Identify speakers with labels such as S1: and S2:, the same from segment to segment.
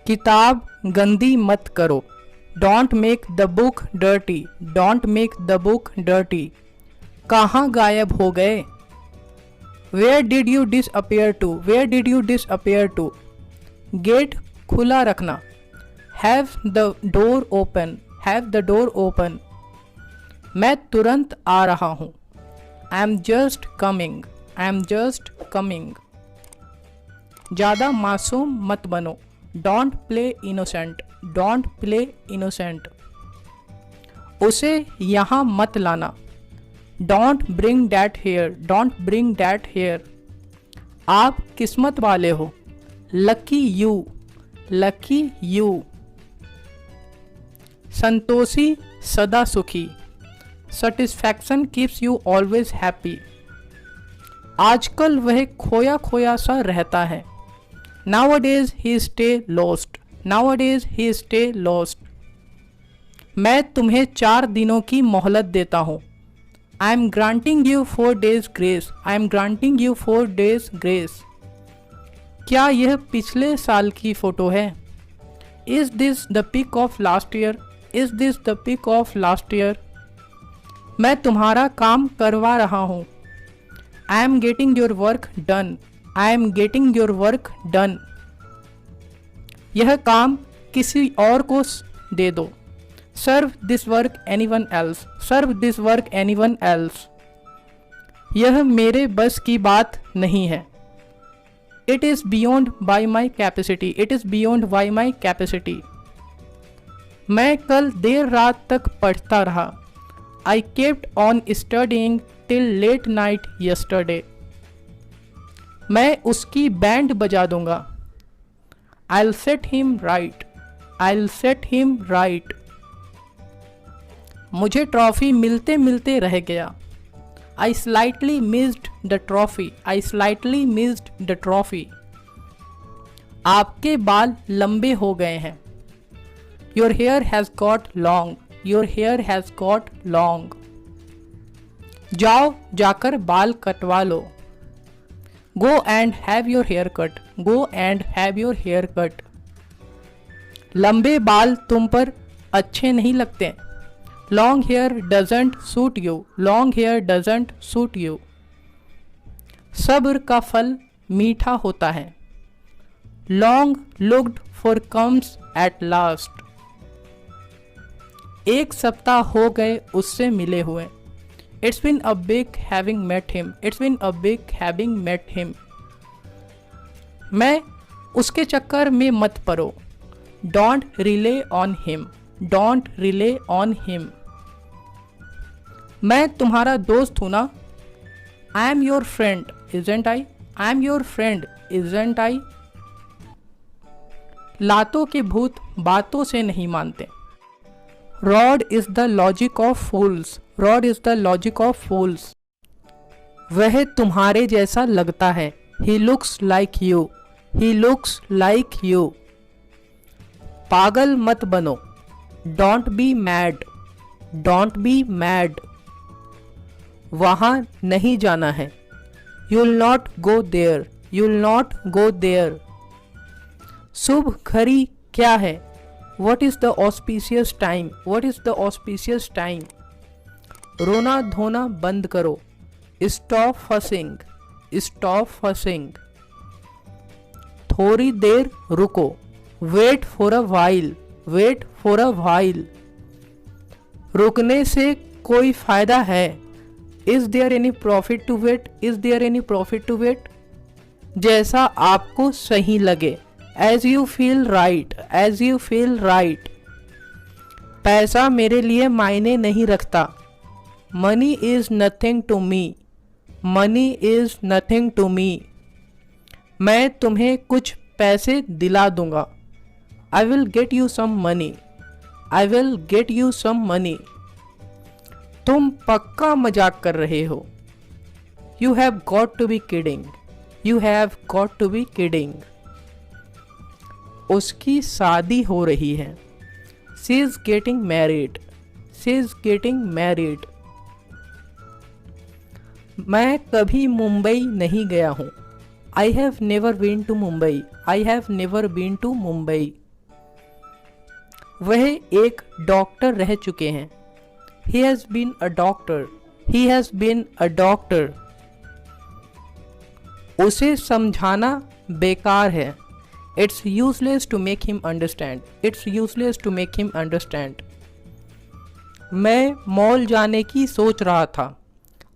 S1: किताब गंदी मत करो। Don't make the book dirty, don't make the book dirty. कहाँ गायब हो गए? Where did you disappear to, where did you disappear to. Gate खुला रखना। Have the door open, have the door open. मैं तुरंत आ रहा हूँ। I am just coming, I am just coming. ज़्यादा मासूम मत बनो। Don't play innocent, don't play innocent. उसे यहाँ मत लाना। Don't bring that hair, don't bring that here. आप किस्मत वाले हो। Lucky you, lucky you. संतोषी सदा सुखी। Satisfaction keeps you always happy. आजकल वह खोया खोया सा रहता है। Nowadays he stay lost, nowadays he stay lost। मैं तुम्हें 4 दिनों की मोहलत देता हूँ। I am granting you 4 days grace, I am granting you 4 days grace। क्या यह पिछले साल की फ़ोटो है? Is this the pic of last year, is this the pic of last year। मैं तुम्हारा काम करवा रहा हूँ। I am getting your work done, I am getting your work done। यह काम किसी और को दे दो। Serve this work anyone else, serve this work anyone else। यह मेरे बस की बात नहीं है। It is beyond by my capacity, it is beyond by my capacity। मैं कल देर रात तक पढ़ता रहा। I kept on studying till late night yesterday। मैं उसकी बैंड बजा दूंगा। I'll set him right, I'll set him right। मुझे ट्रॉफी मिलते मिलते रह गया। I slightly missed the trophy, I slightly missed the trophy। आपके बाल लंबे हो गए हैं। Your hair has got long, your hair has got long। जाओ जाकर बाल कटवा लो। Go and have your hair cut, go and have your hair cut। लंबे बाल तुम पर अच्छे नहीं लगते। Long hair doesn't suit you, long hair doesn't suit you। सब्र का फल मीठा होता है। Long looked for comes at last। 1 सप्ताह हो गए उससे मिले हुए। It's been a big having met him, it's been a big having met him। मैं उसके चक्कर में मत पड़ो। Don't rely on him, don't rely on him। मैं तुम्हारा दोस्त हूँ ना। I am your friend, isn't I? I am your friend, isn't I? लातों के भूत बातों से नहीं मानते। Rod is the logic of fools, Rod is the logic of fools। वह तुम्हारे जैसा लगता है। He looks like you, he looks like you। पागल मत बनो। Don't be mad, don't be mad। वहाँ नहीं जाना है। You'll not go there, you'll not go there। शुभ घड़ी क्या है? What is the auspicious time, what is the auspicious time। रोना धोना बंद करो। Stop fussing, stop fussing। थोड़ी देर रुको। Wait for a while, wait for a while। रुकने से कोई फायदा है? Is there any profit to wait, is there any profit to wait। जैसा आपको सही लगे। As you feel right, as you feel right। पैसा मेरे लिए मायने नहीं रखता। Money is nothing to me, money is nothing to me। मैं तुम्हें कुछ पैसे दिला दूंगा। I will get you some money, I will get you some money। तुम पक्का मजाक कर रहे हो। You have got to be kidding, you have got to be kidding। उसकी शादी हो रही है। She is getting married, she is getting married। मैं कभी मुंबई नहीं गया हूँ। I have never been to Mumbai, I have never been to Mumbai। वह एक डॉक्टर रह चुके हैं। He has been a doctor. He has been a doctor. उसे समझाना बेकार है। It's useless to make him understand. It's useless to make him understand. मैं मॉल जाने की सोच रहा था।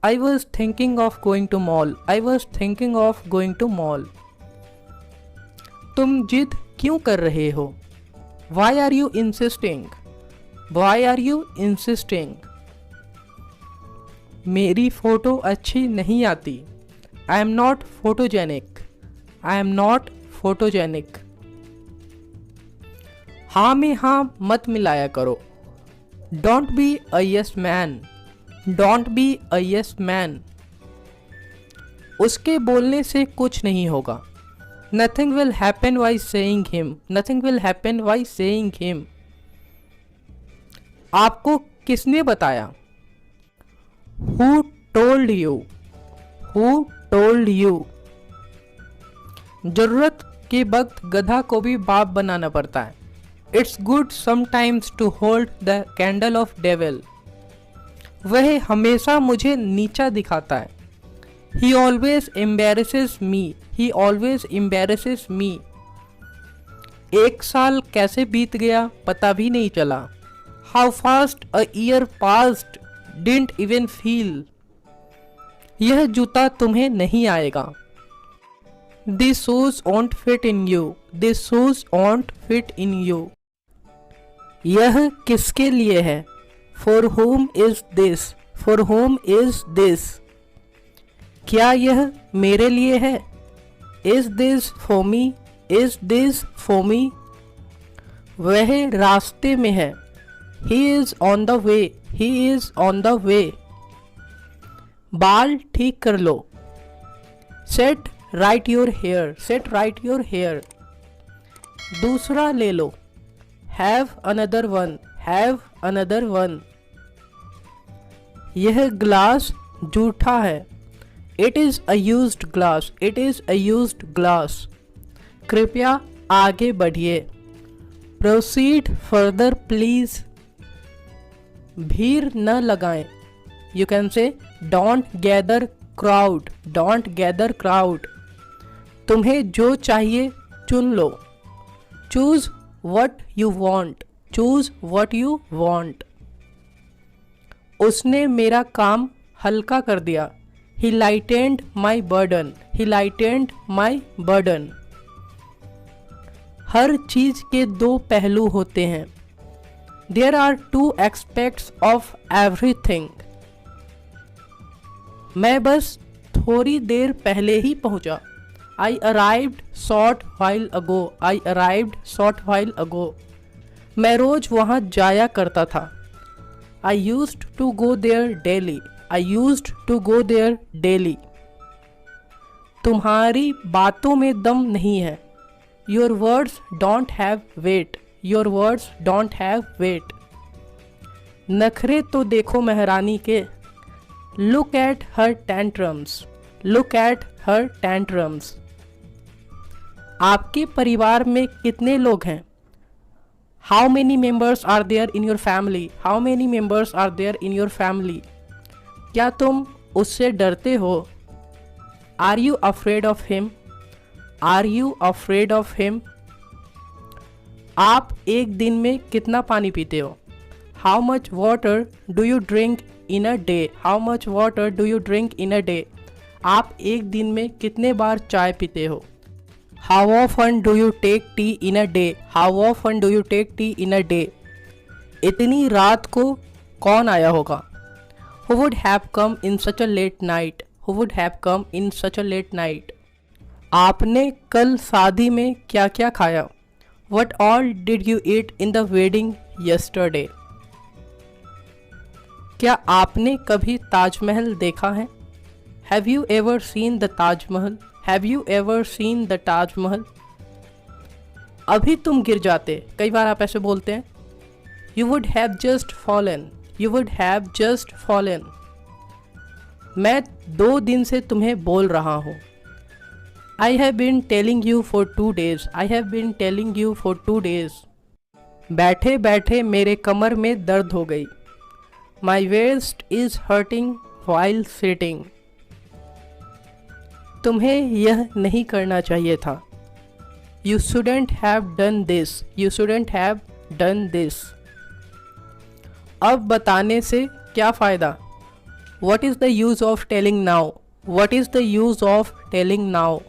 S1: I was thinking of going to mall. I was thinking of going to mall. तुम जिद क्यों कर रहे हो? Why are you insisting? Why are you insisting? मेरी फ़ोटो अच्छी नहीं आती। I am not photogenic. I am not photogenic. हाँ में हाँ मत मिलाया करो। Don't be a yes man. Don't be a yes man. उसके बोलने से कुछ नहीं होगा। Nothing will happen by saying him. Nothing will happen by saying him. आपको किसने बताया? Who told you? Who told you? जरूरत के वक्त गधा को भी बाप बनाना पड़ता है। It's good sometimes to hold the candle of devil. वह हमेशा मुझे नीचा दिखाता है। He always embarrasses me. He always embarrasses me. एक साल कैसे बीत गया पता भी नहीं चला। How fast a year passed, didn't even feel. यह जूता तुम्हें नहीं आएगा। These shoes won't fit in you. These shoes won't fit in you. यह किसके लिए है? For whom is this? For whom is this? क्या यह मेरे लिए है? Is this for me? Is this for me? वह रास्ते में है। He is on the way. He is on the way. बाल ठीक कर लो। Set right your hair. Set right your hair. दूसरा ले लो। Have another one. Have another one. यह ग्लास जूठा है। It is a used glass. It is a used glass. कृपया आगे बढ़िए। Proceed further please. भीड़ न लगाएं। You can say don't gather crowd. Don't gather crowd. तुम्हें जो चाहिए चुन लो। Choose what you want. Choose what you want. उसने मेरा काम हल्का कर दिया। He lightened my burden. He lightened my burden. हर चीज के दो पहलू होते हैं। There are two aspects of everything. मैं बस थोड़ी देर पहले ही पहुंचा। I arrived short while ago. I arrived short while ago. मैं रोज वहां जाया करता था। I used to go there daily. I used to go there daily. तुम्हारी बातों में दम नहीं है। Your words don't have weight. Your words don't have weight. नखरे तो देखो महारानी के। Look at her tantrums. Look at her tantrums. आपके परिवार में कितने लोग हैं? How many members are there in your family? How many members are there in your family? क्या तुम उससे डरते हो? Are you afraid of him? Are you afraid of him? आप एक दिन में कितना पानी पीते हो? How much water do you drink in a day? How much water do you drink in a day? आप एक दिन में कितने बार चाय पीते हो? How often do you take tea in a day? How often do you take tea in a day? इतनी रात को कौन आया होगा? Who would have come in such a late night? Who would have come in such a late night? आपने कल शादी में क्या क्या खाया? What all did you eat in the wedding yesterday? क्या आपने कभी ताजमहल देखा है? Have you ever seen the Taj Mahal? Have you ever seen the Taj Mahal? अभी तुम गिर जाते। कई बार आप ऐसे बोलते हैं। You would have just fallen. You would have just fallen. मैं 2 दिन से तुम्हें बोल रहा हूँ। I have been telling you for 2 days. I have been telling you for 2 days. बैठे बैठे मेरे कमर में दर्द हो गई। माई waste is hurting while sitting. तुम्हें यह नहीं करना चाहिए था। You shouldn't have done this, you shouldn't have done this. अब बताने से क्या फ़ायदा? What is the use of telling now, what is the use of telling now.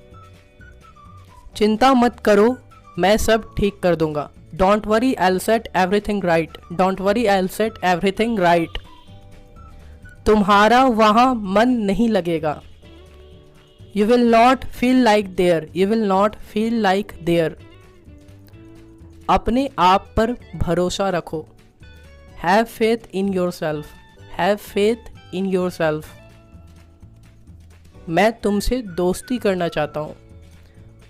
S1: चिंता मत करो, मैं सब ठीक कर दूंगा। Don't worry, I will set everything right, don't worry, I will set everything right. तुम्हारा वहाँ मन नहीं लगेगा। You will not feel like there, you will not feel like there. अपने आप पर भरोसा रखो। Have faith in yourself, have faith in yourself. मैं तुमसे दोस्ती करना चाहता हूँ।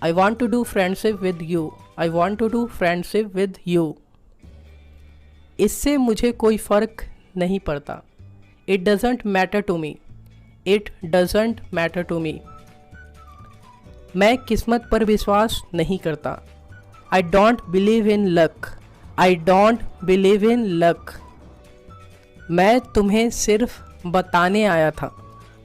S1: I want to do friendship with you, I want to do friendship with you. इससे मुझे कोई फ़र्क नहीं पड़ता। It doesn't matter to me, it doesn't matter to me. मैं किस्मत पर विश्वास नहीं करता। I don't believe in luck, I don't believe in luck. मैं तुम्हें सिर्फ बताने आया था।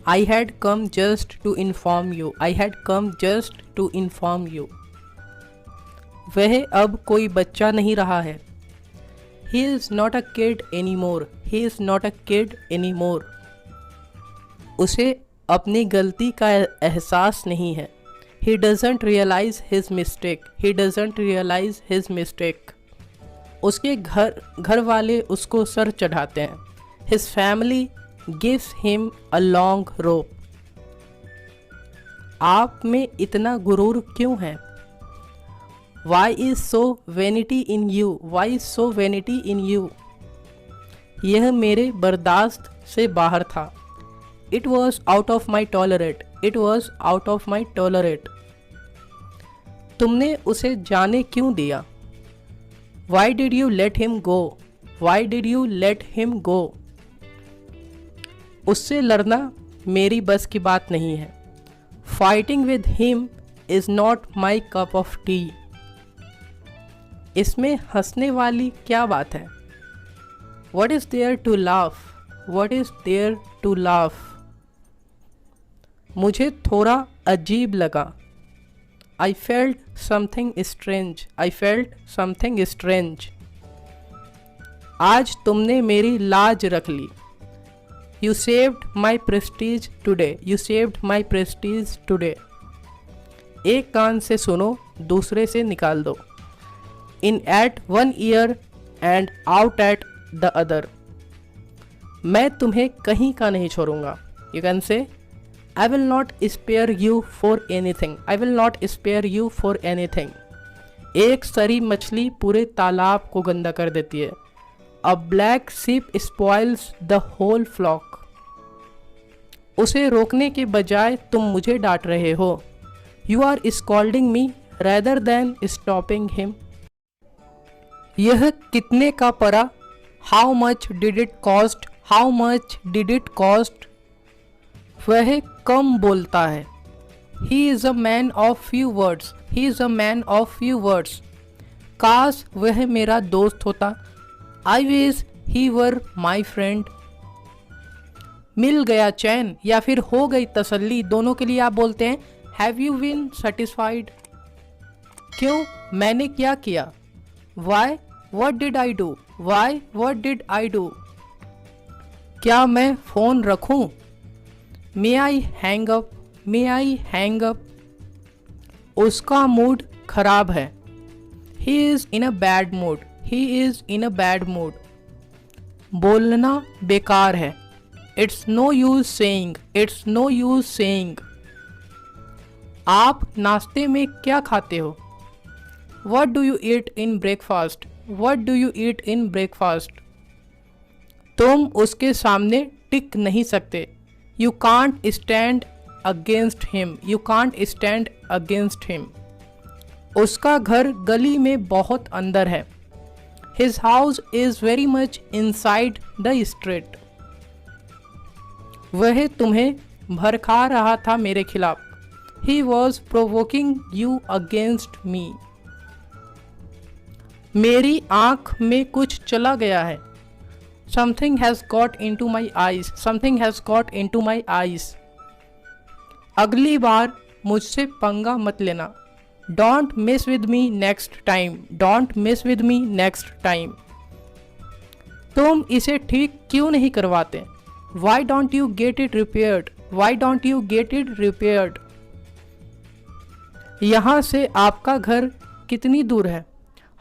S1: I had come just to inform you, I had come just to inform you. वह अब कोई बच्चा नहीं रहा है। He is not a kid any more, he is not a kid any more. उसे अपनी गलती का एहसास नहीं है। He doesn't realise his mistake, he doesn't realise his mistake. उसके घर वाले उसको सर चढ़ाते हैं। His family gives him a long rope. आप में इतना गुरूर क्यों है? Why is so vanity in you, why is so vanity in you. यह मेरे बर्दाश्त से बाहर था। It was out of my tolerate, it was out of my tolerate. तुमने उसे जाने क्यों दिया? Why did you let him go, why did you let him go. उससे लड़ना मेरी बस की बात नहीं है। Fighting with him is not my cup of tea. इसमें हंसने वाली क्या बात है? What is there to laugh, what is there to laugh. मुझे थोड़ा अजीब लगा। I felt something strange, I felt something strange. आज तुमने मेरी लाज रख ली। You saved my prestige today, you saved my prestige today. एक कान से सुनो, दूसरे से निकाल दो। In at one ear and out at the other. मैं तुम्हें कहीं का नहीं छोड़ूंगा। You can say I will not spare you for anything, I will not spare you for anything। एक सरी मछली पूरे तालाब को गंदा कर देती है। A black sheep spoils the whole flock। उसे रोकने के बजाय तुम मुझे डांट रहे हो। You are scolding me rather than stopping him। यह कितने का पड़ा? How much did it cost, how much did it cost। वह कम बोलता है। He is a man of few words, he is a man of few words। काश वह मेरा दोस्त होता। I wish he were my friend। मिल गया चैन या फिर हो गई तसल्ली, दोनों के लिए आप बोलते हैं Have you been satisfied। क्यों? मैंने क्या किया? Why? What did I do? Why? What did I do। क्या मैं फ़ोन रखूं? May I hang up? May I hang up? उसका मूड खराब है। He is in a bad mood, he is in a bad mood। बोलना बेकार है। It's no use saying, it's no use saying। आप नाश्ते में क्या खाते हो? What do you eat in breakfast? What do you eat in breakfast? तुम उसके सामने टिक नहीं सकते। You can't stand against him, you can't stand against him। उसका घर गली में बहुत अंदर है। His house is very much inside the street। वह तुम्हें भड़का रहा था मेरे खिलाफ। He was provoking you against me। मेरी आँख में कुछ चला गया है। Something has got into my eyes. Something has got into my eyes. अगली बार मुझसे पंगा मत लेना। Don't mess with me next time. Don't mess with me next time. तुम इसे ठीक क्यों नहीं करवाते? Why don't you get it repaired? Why don't you get it repaired? यहाँ से आपका घर कितनी दूर है?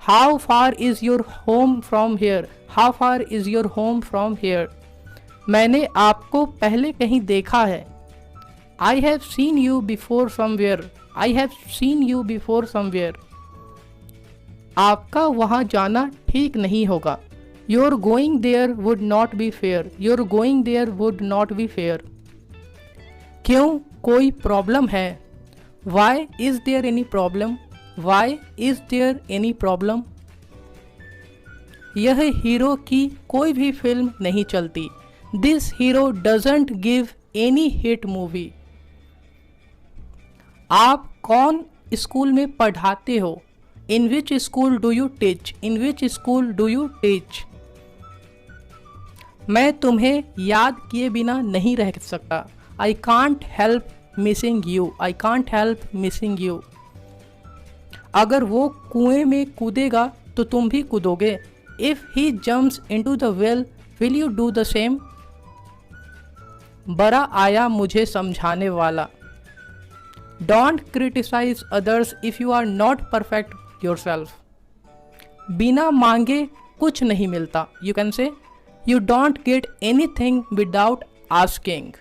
S1: How far is your home from here? How far is your home from here? मैंने आपको पहले कहीं देखा है। I have seen you before somewhere. I have seen you before somewhere. आपका वहाँ जाना ठीक नहीं होगा। Your going there would not be fair. Your going there would not be fair. क्यों, कोई प्रॉब्लम है? Why is there any problem? Why is there any problem? यह हीरो की कोई भी फिल्म नहीं चलती। This hero doesn't give any hit movie. आप कौन स्कूल में पढ़ाते हो? In which school do you teach? In which school do you teach? मैं तुम्हें याद किए बिना नहीं रह सकता। I can't help missing you. I can't help missing you. अगर वो कुएं में कूदेगा तो तुम भी कूदोगे। If he jumps into the well, will you do the same? बड़ा आया मुझे समझाने वाला। Don't criticize others if you are not perfect yourself. बिना मांगे कुछ नहीं मिलता। You can say you don't get anything without asking.